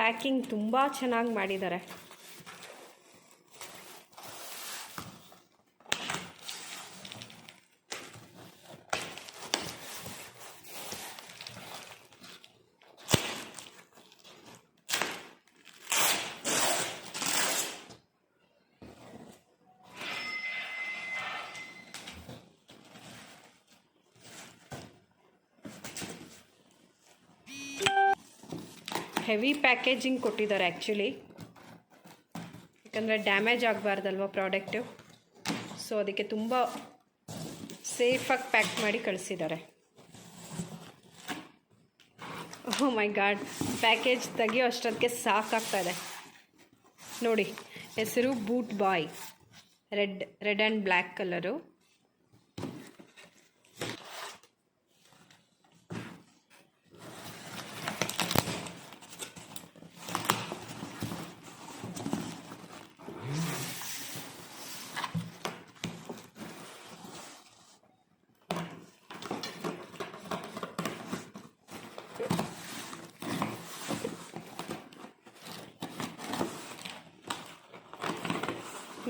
Packing ತುಂಬ ಚೆನ್ನಾಗಿ ಮಾಡಿದ್ದಾರೆ. ಹೆವಿ ಪ್ಯಾಕೇಜಿಂಗ್ ಕೊಟ್ಟಿದ್ದಾರೆ ಆ್ಯಕ್ಚುಲಿ, ಯಾಕಂದರೆ ಡ್ಯಾಮೇಜ್ ಆಗಬಾರ್ದಲ್ವ ಪ್ರಾಡಕ್ಟು. ಸೊ ಅದಕ್ಕೆ ತುಂಬ ಸೇಫಾಗಿ ಪ್ಯಾಕ್ ಮಾಡಿ ಕಳಿಸಿದ್ದಾರೆ. ಓಹ್ ಮೈ ಗಾಡ್, ಪ್ಯಾಕೇಜ್ ತೆಗಿಯೋ ಅಷ್ಟೊತ್ತಿಗೆ ಸಾಕಾಗ್ತಾಯಿದೆ ನೋಡಿ. ಹೆಸರು boot boy, red and black colour.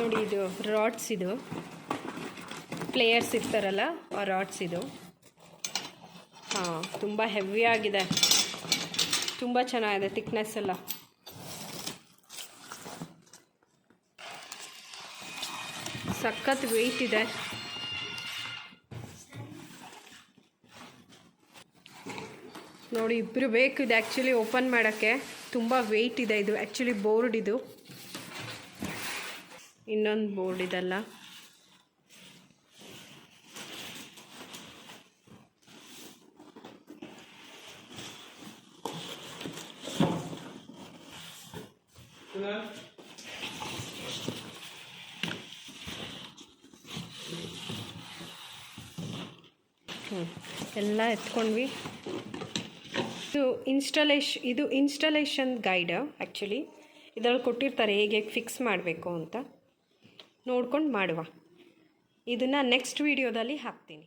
ನೋಡಿ ಇದು ರಾಡ್ಸ್, ಇದು ಪ್ಲೇಯರ್ಸ್ ಇರ್ತಾರಲ್ಲ ಆ ರಾಡ್ಸ್ ಇದು. ಹಾಂ, ತುಂಬ ಹೆವಿ ಆಗಿದೆ, ತುಂಬ ಚೆನ್ನಾಗಿದೆ ಥಿಕ್ನೆಸ್ ಎಲ್ಲ. ಸಖತ್ ವೆಯ್ಟ್ ಇದೆ. ನೋಡಿ ಇಬ್ಬರು ಬೇಕು ಇದು ಆ್ಯಕ್ಚುಲಿ ಓಪನ್ ಮಾಡೋಕ್ಕೆ. ತುಂಬ ವೆಯ್ಟ್ ಇದೆ ಇದು ಆ್ಯಕ್ಚುಲಿ. ಬೋರ್ಡ್ ಇದು, ಇನ್ನೊಂದು ಬೋರ್ಡ್ ಇದಲ್ಲ. ಎಲ್ಲ ಎತ್ಕೊಂಡ್ವಿ. ಇದು ಇನ್ಸ್ಟಾಲೇಷನ್ ಗೈಡ್ ಆ್ಯಕ್ಚುಲಿ. ಇದರಲ್ಲಿ ಕೊಟ್ಟಿರ್ತಾರೆ ಹೇಗೆ ಫಿಕ್ಸ್ ಮಾಡಬೇಕು ಅಂತ, ನೋಡ್ಕೊಂಡು ಮಾಡುವ. ಇದನ್ನು ನೆಕ್ಸ್ಟ್ ವೀಡಿಯೋದಲ್ಲಿ ಹಾಕ್ತೀನಿ.